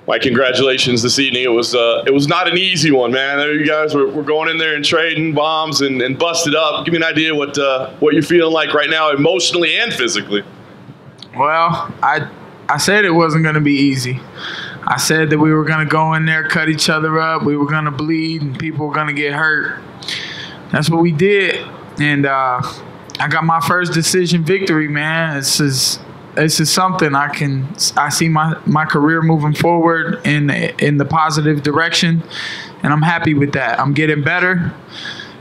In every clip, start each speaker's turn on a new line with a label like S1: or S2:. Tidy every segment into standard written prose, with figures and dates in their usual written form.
S1: My congratulations this evening. It was not an easy one, man. You guys were going in there and trading bombs and busted up. Give me an idea what you're feeling like right now, emotionally and physically.
S2: Well, I said it wasn't going to be easy. I said that we were going to go in there, cut each other up, we were going to bleed, and people were going to get hurt. That's what we did, and I got my first decision victory, man. This is something I see my career moving forward in the positive direction, and I'm happy with that. I'm getting better.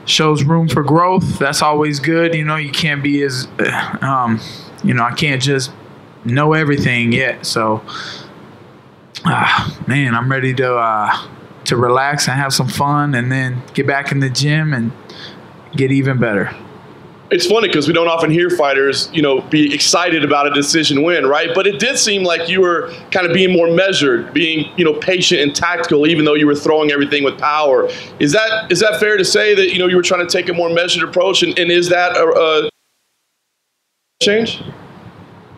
S2: Shows room for growth. That's always good. You can't be as I can't just know everything yet. So man, I'm ready to relax and have some fun, and then get back in the gym and get even better.
S1: It's funny because we don't often hear fighters, be excited about a decision win, right? But it did seem like you were kind of being more measured, being, patient and tactical, even though you were throwing everything with power. Is that fair to say that, you were trying to take a more measured approach? And is that a change?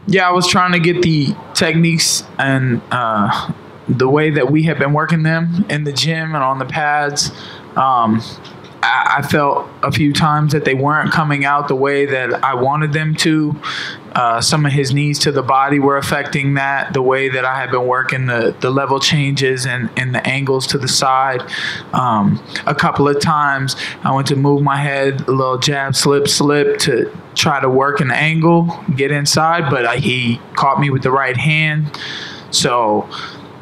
S2: Yeah, I was trying to get the techniques and the way that we have been working them in the gym and on the pads. I felt a few times that they weren't coming out the way that I wanted them to. Some of his knees to the body were affecting that, the way that I had been working the level changes and the angles to the side. A couple of times I went to move my head, a little jab, slip to try to work an angle, get inside, but he caught me with the right hand. So,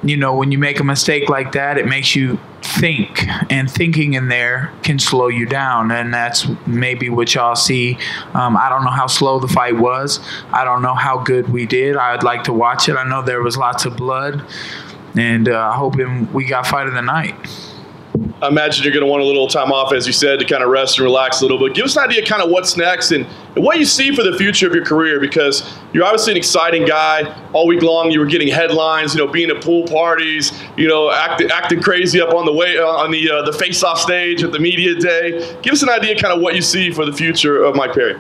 S2: when you make a mistake like that, it makes you think, and thinking in there can slow you down, and that's maybe what y'all see. I don't know how slow the fight was. I don't know how good we did. I'd like to watch it. I know there was lots of blood, and hoping we got fight of the night.
S1: I imagine you're going to want a little time off, as you said, to kind of rest and relax a little bit. Give us an idea kind of what's next and what you see for the future of your career, because you're obviously an exciting guy. All week long you were getting headlines, being at pool parties, acting crazy up on the face-off stage at the media day. Give us an idea kind of what you see for the future of Mike Perry.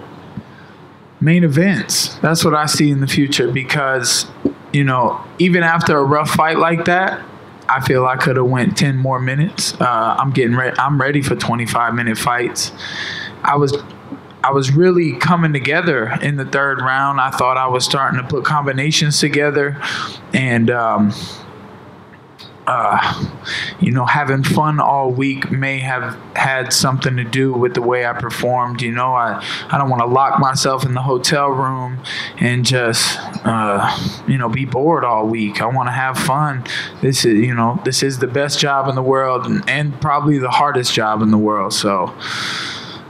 S2: Main events. That's what I see in the future, because, even after a rough fight like that, I feel I could have went 10 more minutes. I'm ready for 25-minute fights. I was really coming together in the third round. I thought I was starting to put combinations together, and having fun all week may have had something to do with the way I performed. I don't want to lock myself in the hotel room and just be bored all week. I want to have fun. This is the best job in the world, and probably the hardest job in the world. So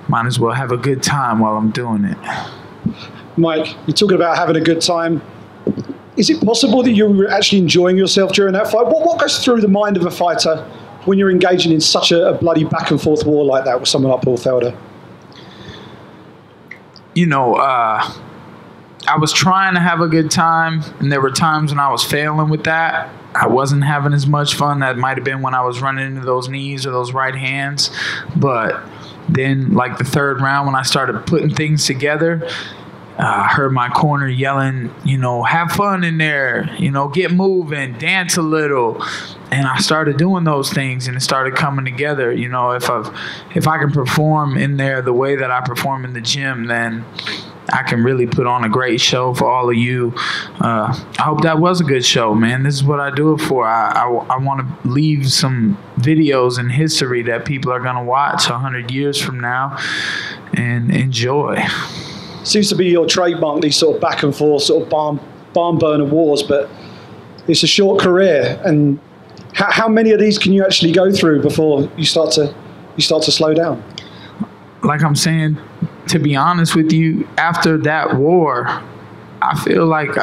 S2: might as well have a good time while I'm doing it.
S3: Mike, you're talking about having a good time. Is it possible that you were actually enjoying yourself during that fight? What goes through the mind of a fighter when you're engaging in such a bloody back-and-forth war like that with someone like Paul Felder?
S2: I was trying to have a good time, and there were times when I was failing with that. I wasn't having as much fun. That might have been when I was running into those knees or those right hands. But then, like the third round, when I started putting things together, I heard my corner yelling, have fun in there, get moving, dance a little. And I started doing those things, and it started coming together. If I can perform in there the way that I perform in the gym, then I can really put on a great show for all of you. I hope that was a good show, man. This is what I do it for. I want to leave some videos in history that people are going to watch 100 years from now and enjoy.
S3: Seems to be your trademark, these sort of back and forth, sort of barn burner wars, but it's a short career. And how many of these can you actually go through before you start to slow down?
S2: Like I'm saying, to be honest with you, after that war, I feel like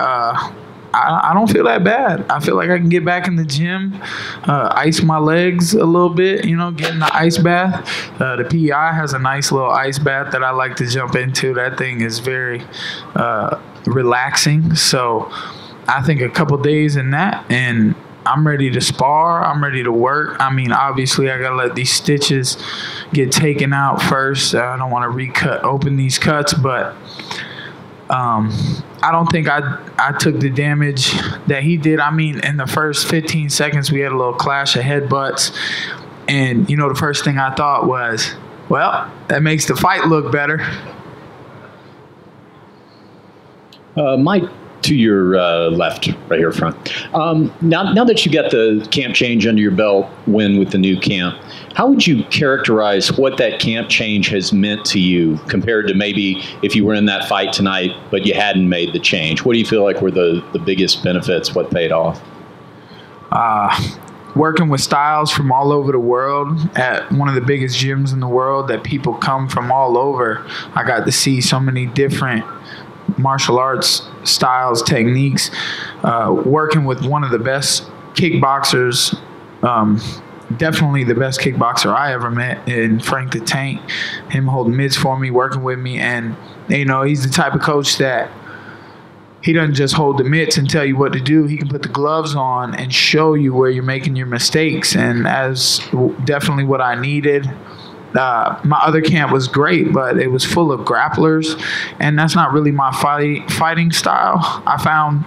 S2: I don't feel that bad. I feel like I can get back in the gym, ice my legs a little bit, get in the ice bath. The PI has a nice little ice bath that I like to jump into. That thing is very relaxing. So I think a couple days in that, and I'm ready to spar. I'm ready to work. I mean, obviously, I got to let these stitches get taken out first. I don't want to open these cuts, but I don't think I took the damage that he did. I mean, in the first 15 seconds, we had a little clash of headbutts. And, you know, the first thing I thought was, well, that makes the fight look better.
S4: Mike, to your left, right here front. Now that you got the camp change under your belt, win with the new camp, how would you characterize what that camp change has meant to you compared to maybe if you were in that fight tonight but you hadn't made the change? What do you feel like were the biggest benefits, what paid off?
S2: Working with styles from all over the world at one of the biggest gyms in the world that people come from all over. I got to see so many different martial arts styles, techniques, working with one of the best kickboxers, definitely the best kickboxer I ever met in Frank the Tank, him holding mids for me, working with me. And, you know, he's the type of coach that he doesn't just hold the mitts and tell you what to do. He can put the gloves on and show you where you're making your mistakes. And as definitely what I needed. My other camp was great, but it was full of grapplers, and that's not really my fighting style. I found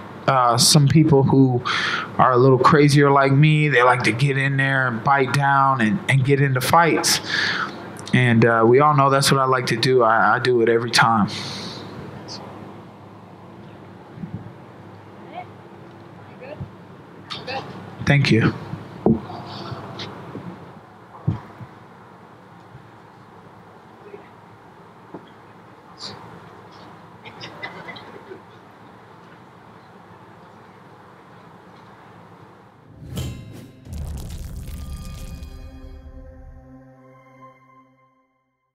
S2: some people who are a little crazier like me. They like to get in there and bite down and get into fights. And we all know that's what I like to do. I do it every time. Thank you.